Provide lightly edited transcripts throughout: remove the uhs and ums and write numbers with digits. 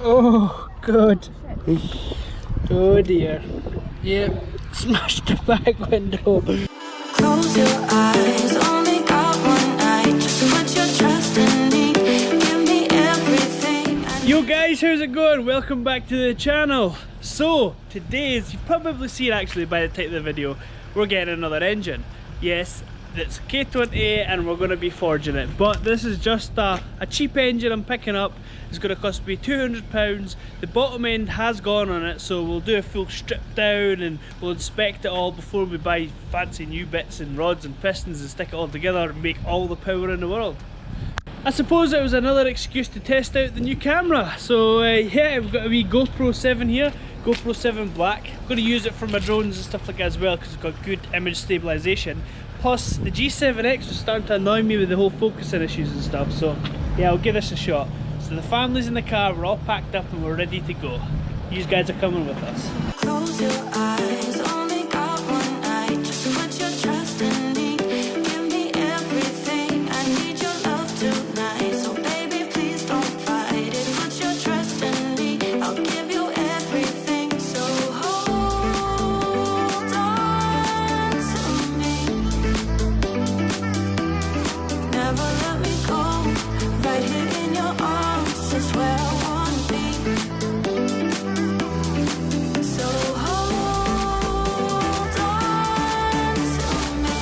Oh god. Oh dear. Yep, smashed the back window. Close your eyes, only got one night. Just put your trust in me. Give me everything. Yo guys, how's it going? Welcome back to the channel. So today, as you've probably seen actually by the title of the video, we're getting another engine. Yes, it's K20 and we're going to be forging it, but this is just a cheap engine I'm picking up. It's going to cost me £200. The bottom end has gone on it, so we'll do a full strip down and we'll inspect it all before we buy fancy new bits and rods and pistons and stick it all together and make all the power in the world. I suppose it was another excuse to test out the new camera. So yeah, I've got a wee GoPro 7 here, GoPro 7 Black. I'm going to use it for my drones and stuff like that as well because it's got good image stabilisation. Plus the G7X was starting to annoy me with the whole focusing issues and stuff, so yeah, I'll give this a shot. So the family's in the car, we're all packed up and we're ready to go. You guys are coming with us. Close your eyes, only got one night. Just put your trust in me. Give me everything. I need your love tonight. So baby, please don't fight it. Put your trust in me. I'll give you everything. So hold on to me. Never let me go. Right here in your arms is where I wanna be. So hold on to me.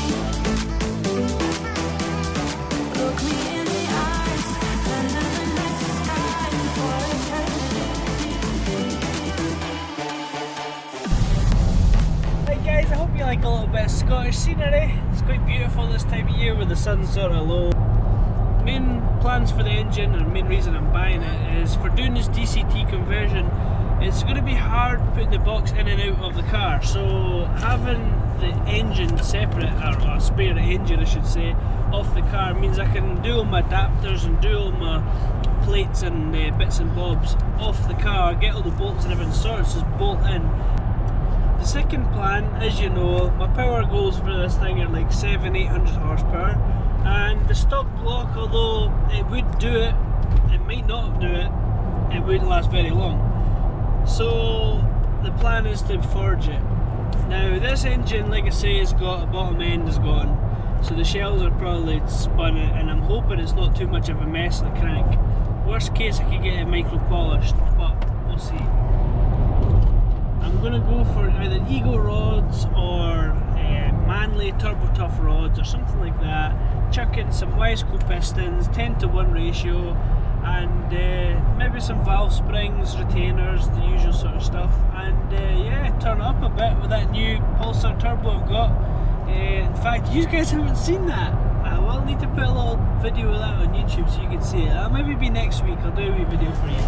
Look me in the eyes under the night sky for eternity. Hey guys, I hope you like a little bit of Scottish scenery. It's quite beautiful this time of year with the sun sort of low. Main plans for the engine and the main reason I'm buying it is for doing this DCT conversion. It's going to be hard putting the box in and out of the car, so having the engine separate, or a spare engine I should say, off the car means I can do all my adapters and do all my plates and bits and bobs off the car, get all the bolts and everything sorted, so just bolt in. The second plan, as you know, my power goals for this thing are like 700-800 horsepower. And the stock block, although it would do it, it might not do it, it wouldn't last very long. So the plan is to forge it. Now this engine, like I say, has got a bottom end is gone, so the shells are probably spun it, and I'm hoping it's not too much of a mess in the crank. Worst case I could get it micro polished, but we'll see. I'm going to go for either Ego rods or Manly Turbo Tough rods or something like that. Chuck in some Wiseco pistons, 10:1 ratio, and maybe some valve springs, retainers, the usual sort of stuff, and yeah, turn it up a bit with that new Pulsar turbo I've got. In fact, you guys haven't seen that. I will need to put a little video of that on YouTube so you can see it. That'll maybe be next week, I'll do a wee video for you.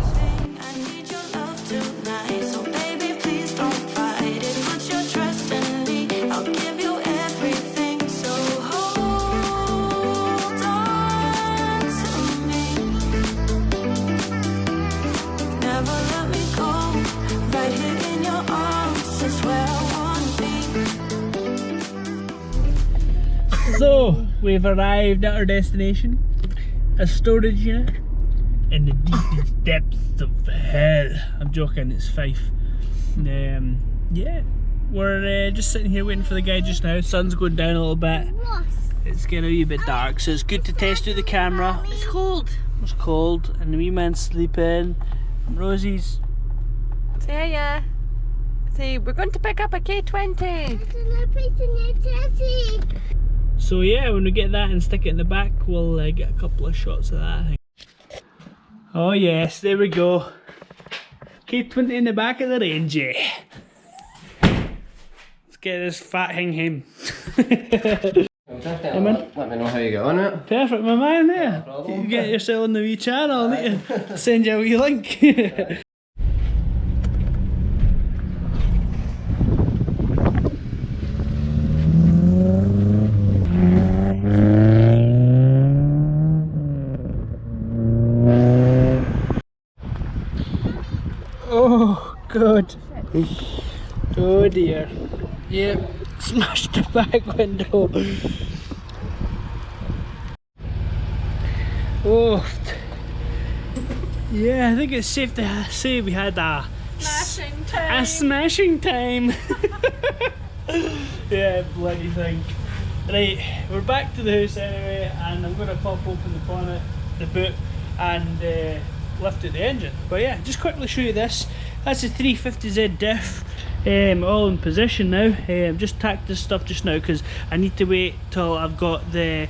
I need your love tonight. So baby, please don't fight it. Put your trust in me. I'll give you everything. So hold on to me. Never let me go. Right here in your arms is where I wanna be. So, we've arrived at our destination, a storage unit in the deepest depths of hell. I'm joking, it's Fife. Yeah, we're just sitting here waiting for the guy just now. Sun's going down a little bit. It's getting a wee bit dark, so it's good to test through the camera. It's cold. It's cold, and the wee man's sleeping. And Rosie's. Say ya. Say, we're going to pick up a K20. So yeah, when we get that and stick it in the back, we'll get a couple of shots of that, I think. Oh yes, there we go. K20 in the back of the Range. Let's get this fat hing him. Let me know how you get on it. Perfect, my man there. No problem. You get yourself on the wee channel, I need to send you a wee link. Oh god. Oh dear. Yep, smashed the back window. Oh. Yeah, I think it's safe to say we had a Smashing time. a smashing time. Yeah, bloody thing. Right, we're back to the house anyway, and I'm going to pop open the bonnet, the boot, and lift out the engine. But yeah, just quickly show you this. That's a 350Z diff, all in position now. I've just tacked this stuff just now because I need to wait till I've got the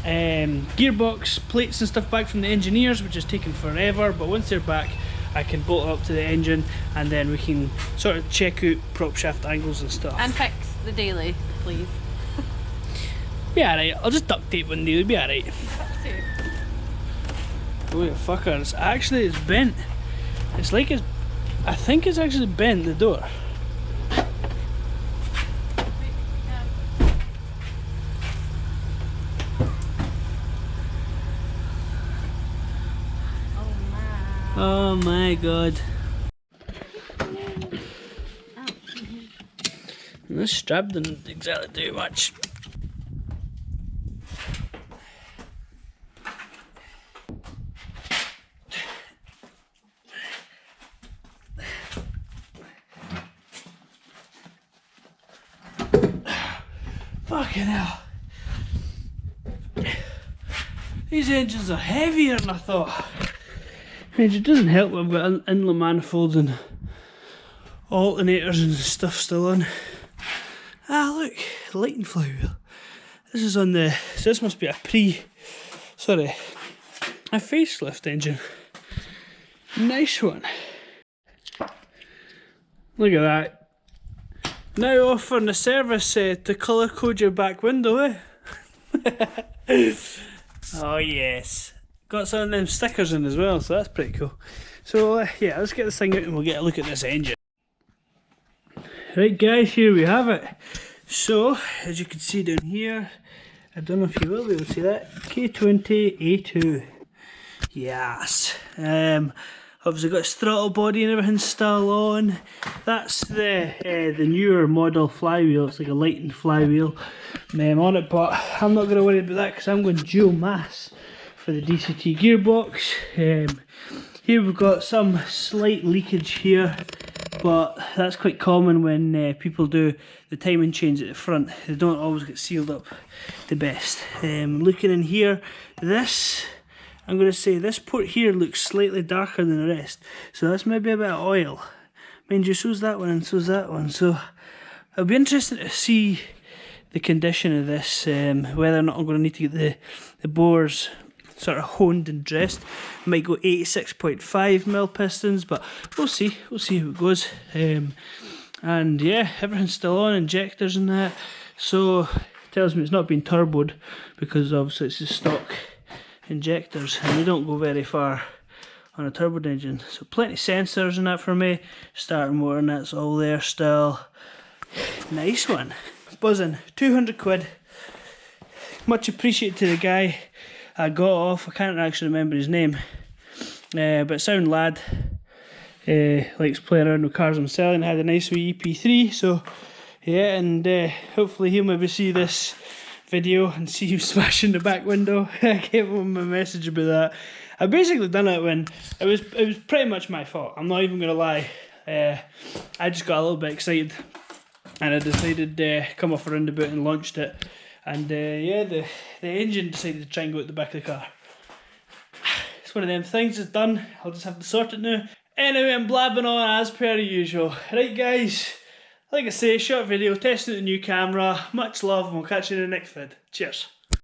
gearbox plates and stuff back from the engineers, which is taking forever. But once they're back, I can bolt it up to the engine, and then we can sort of check out prop shaft angles and stuff. And fix the daily, please. Be alright, I'll just duct tape one day, it'll be alright. Wait, fucker, it's bent. It's like it's, I think it's actually bent, the door. Oh my god. This strap didn't exactly do much. Fucking hell. These engines are heavier than I thought. It doesn't help when I've got inlet manifolds and alternators and stuff still on. Ah look, lighting flywheel. This is on the, so this must be a facelift engine. Nice one. Look at that. Now offering a service to colour code your back window, eh? Oh yes. Got some of them stickers in as well, so that's pretty cool. So yeah, let's get this thing out and we'll get a look at this engine. Right guys, here we have it. So, as you can see down here, I don't know if you will be able to see that, K20 A2. Yes. Obviously got its throttle body and everything still on. That's the newer model flywheel. It's like a lightened flywheel on it, but I'm not going to worry about that because I'm going dual mass for the DCT gearbox. Here we've got some slight leakage here, but that's quite common when people do the timing chains at the front. They don't always get sealed up the best. Looking in here, I'm going to say this port here looks slightly darker than the rest, so that's maybe a bit of oil. Mind you, so's that one and so's that one, so it'll be interesting to see the condition of this, whether or not I'm going to need to get the bores sort of honed and dressed. Might go 86.5mm pistons, but we'll see how it goes. And yeah, everything's still on, injectors and that, so it tells me it's not been turboed because obviously it's just stock injectors and they don't go very far on a turbo engine. So plenty of sensors and that for me, starting motor and that's all there still. Nice one. Buzzing. 200 quid. Much appreciated to the guy I got off. I can't actually remember his name, but sound lad, likes playing around with cars I'm selling. Had a nice wee EP3, so yeah, and hopefully he'll maybe see this video and see you smashing the back window. I gave him a message about that. I basically done it when it was pretty much my fault. I'm not even gonna lie. I just got a little bit excited and I decided to come off a roundabout and launched it. And yeah, the engine decided to try and go at the back of the car. It's one of them things, it's done. I'll just have to sort it now. Anyway, I'm blabbing on as per usual. Right guys, like I say, short video, testing the new camera. Much love and we'll catch you in the next vid. Cheers.